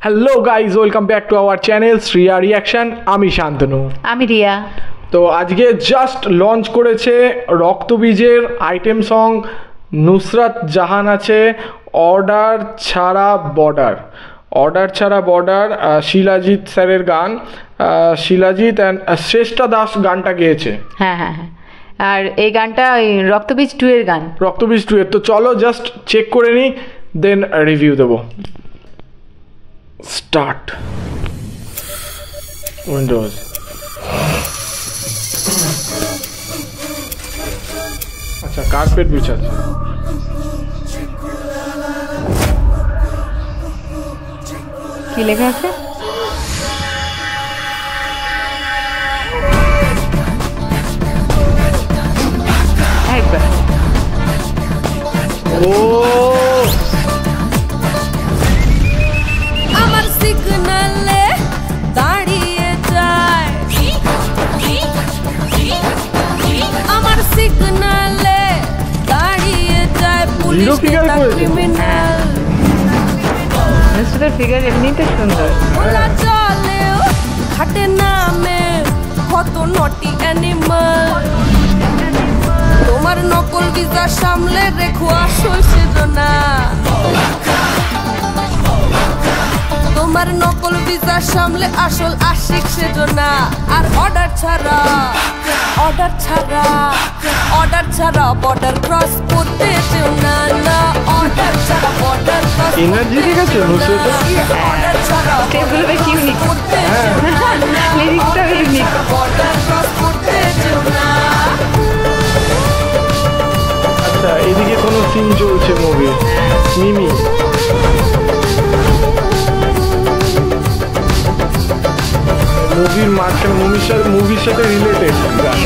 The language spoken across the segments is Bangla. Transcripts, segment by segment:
Hello guys, welcome back to our channel Shriya reaction. আমি শান্তনু, আমি রিয়া। তো আজকে জাস্ট লঞ্চ করেছে রক্তবীজের আইটেম সং নুসরাত জাহান আছে অর্ডার ছাড়া বর্ডার। অর্ডার ছাড়া বর্ডার শিলাজিৎ স্যারের গান। শিলাজিৎ অ্যান্ড শ্রেষ্ঠা দাস গানটা গেয়েছে। হ্যাঁ হ্যাঁ হ্যাঁ, আর এই গানটা রক্তবীজ 2 এর গান। রক্তবীজ 2 এর। তো চলো জাস্ট চেক করে নিই, দেন রিভিউ দেবো। Start Windows. আচ্ছা, কার্পেট বিছাচ্ছে। কি লেখা আছে? একবার ও আমার সিগনালে দাঁড়িয়ে যায়, আমার সিগনালে দাঁড়িয়ে যায় পুলিশ নেতা ক্রিমিনাল। নুসরাতের ফিগার এমনিতে সুন্দর। ওলা চলেও খাটে নামে কত নটি অ্যানিমাল। তোমার নকল ভিসা সামলে রেখো আসল সেজনা, তোমার নকল ভিসা সামলে আসল আশিক সেজনা। আর অর্ডার ছাড়া অর্ডার ছাড়া অর্ডার ছাড়া বর্ডার ক্রস করতে চেও না, না অর্ডার ছাড়া বর্ডার ক্রস এনার্জি ঠিক আছে নুসরাতের। অর্ডার ছাড়া স্টেপগুলো বেশ ইউনিক, করতে চেও না, লিরিক্সটাও ইউনিক। বর্ডার ক্রস করতে চেও না। আচ্ছা, এদিকে কোনো সিন চলছে মুভির, মিমি। মুভির মাঝখানে মুভির সাথে রিলেটেড গান।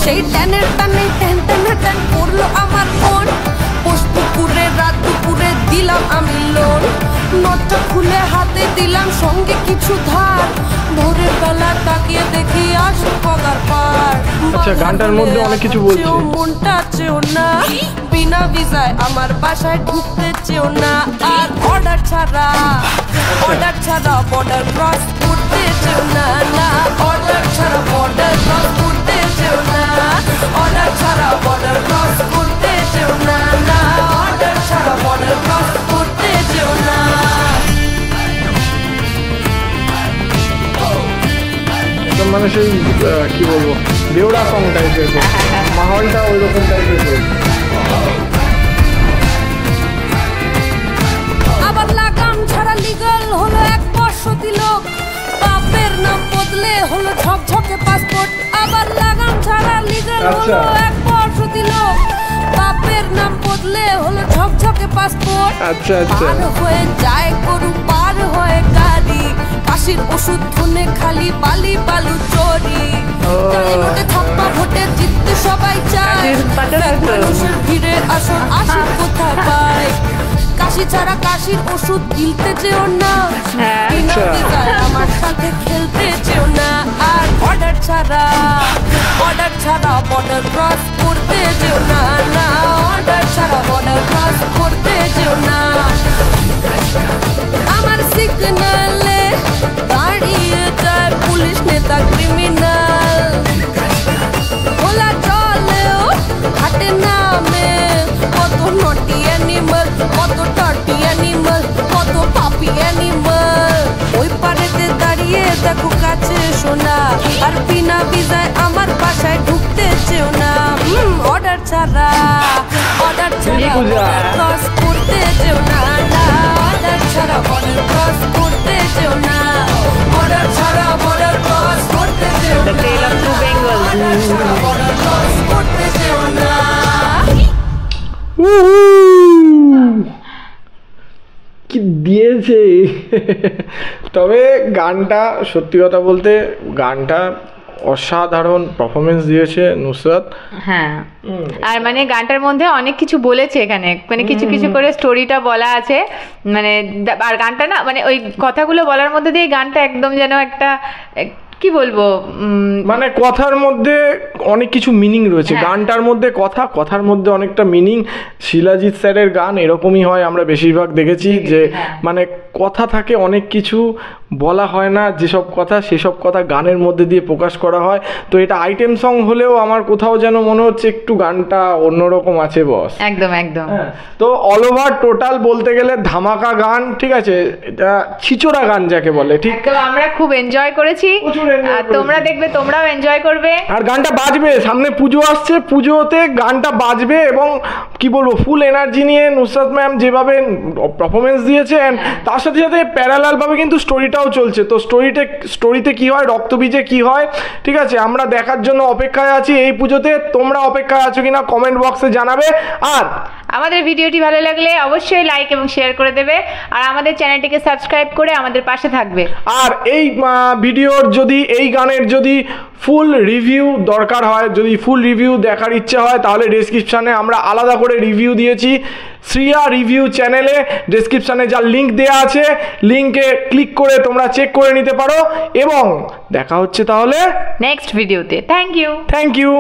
সেই ট্যানের টানে ট্যান টানা ট্যান করলো আমার মন। পুষ্পুকুরে রাত দুপুরে দিলাম আমি লোন, নটটা খুলে হাতে দিলাম সঙ্গে কিছু ধার। ভোরের বেলা তাকিয়ে দেখি আসো পগার পার। আচ্ছা, গানটার মধ্যে অনেক কিছু বলছে। মনটা চেও না, বিনা ভিসায় আমার বাসায় ঢুকতে চেও না। আর অর্ডার ছাড়া বর্ডার ক্রস করতে চেও না, না অর্ডার ছাড়া বর্ডার ক্রস করতে চেও না, অর্ডার ছাড়া বর্ডার ক্রস করতে চেও না, না অর্ডার ছাড়া বর্ডার ক্রস করতে চেও না। মানে সেই কি বলবো, বেউড়া সং টাইপের, মাহলটা ওই রকম টাইপের। আবার লাগাম ছাড়া লিগাল হলো 1 বর্ষ দিল, বাপের নাম বদলে হলো ঝকঝকে পাসপোর্ট। আবার লাগাম ছাড়া লিগাল হলো 1 বর্ষ দিল, বাপের নাম বদলে হলো ঝকঝকে পাসপোর্ট। আচ্ছা আচ্ছা, পার হয়ে যায় গরু, পার হয়ে গাড়ি, কাশির ওষুধ ধনে খালি বালি বালু চোরি। নোটে ছাপ্পা ভোটে জিততে সবাই চায়, মানুষের ভিড়ে আসল আসল কোথায় পায়। কাশি ছাড়া কাশির ওষুধ গিলতে চেও না, আমার সাথে খেলতে চেও না। আর অর্ডার ছাড়া বর্ডার ক্রস করতে চেও না, না অর্ডার ছাড়া বর্ডার ক্রস করতে চেও না। আমার সিগনালে দাঁড়িয়ে যায় পুলিশ নেতা ক্রিমিনাল। ওলা চলেও হাটে নামে কত নটি অ্যানিমাল, কত টার্টি অ্যানিমাল, কত পাপি অ্যানিমাল। ওই পারেতে দাঁড়িয়ে দেখো কাছে শোনা, আর বিনা ভিসায় আমার বাসায় ঢুকতে চেও না। অর্ডার ছাড়া ক্রস করতে চেও না, না অর্ডার ছাড়া বর্ডার ক্রস করতে চেও না, অর্ডার ছাড়া বর্ডার ক্রস করতে চেও না, অর্ডার ছাড়া বর্ডার ক্রস করতে চেও না। কি দিয়েছে। তবে গানটা সত্যি কথা বলতে গানটা অসাধারণ পারফরমেন্স দিয়েছে নুসরাত। হ্যাঁ, আর মানে গানটার মধ্যে অনেক কিছু বলেছে এখানে, মানে কিছু কিছু করে স্টোরিটা বলা আছে, মানে আর গানটা না মানে ওই কথাগুলো বলার মধ্যে দিয়ে গানটা একদম যেন একটা কি বলবো, মানে কথার মধ্যে অনেক কিছু মিনিং রয়েছে, গানটার মধ্যে কথার মধ্যে অনেকটা মিনিং। শিলাজিৎ স্যারের গান এরকমই হয়, আমরা বেশিরভাগ দেখেছি যে মানে কথা থাকে, অনেক কিছু বলা হয় না যেসব কথা, সেসব কথা গানের মধ্যে দিয়ে প্রকাশ করা হয়। তো এটা আইটেম সং হলেও আমার কোথাও যেন মনে হচ্ছে একটু গানটা অন্যরকম আছে বস। একদম একদম। তো অল ওভার টোটাল বলতে গেলে ধামাকা গান, ঠিক আছে, এটা ছিচড়া গান যাকে বলে, ঠিক। তো আমরা খুব এনজয় করেছি, আর তোমরা দেখবে তোমরাও এনজয় করবে। আর গানটা বাজবে, সামনে পুজো আসছে, পুজোতে গানটা বাজবে এবং কি বলবো ফুল এনার্জি নিয়ে নুসরাত ম্যাম যেভাবে পারফরমেন্স দিয়েছেন, তার সাথে সাথে প্যারালাল ভাবে কিন্তু স্টোরিটাও চলছে। তো স্টোরিতে কি হয়, রক্তবীজে কি হয়, ঠিক আছে, আমরা দেখার জন্য অপেক্ষায় আছি এই পুজোতে। তোমরা অপেক্ষায় আছো কিনা কমেন্ট বক্সে জানাবে। আর আমাদের ভিডিওটি ভালো লাগলে অবশ্যই লাইক এবং শেয়ার করে দেবে, আর আমাদের চ্যানেলটিকে সাবস্ক্রাইব করে আমাদের পাশে থাকবে। আর এই ভিডিওর যদি, এই গানের যদি ফুল রিভিউ দরকার হয়, যদি ফুল রিভিউ দেখার ইচ্ছে হয়, তাহলে ডেসক্রিপশানে আমরা আলাদা করে রিভিউ দিয়েছি শ্রিয়া রিভিউ চ্যানেলে। ডেসক্রিপশানে যার লিঙ্ক দেওয়া আছে, লিঙ্কে ক্লিক করে তোমরা চেক করে নিতে পারো। এবং দেখা হচ্ছে তাহলে নেক্সট ভিডিওতে। Thank you.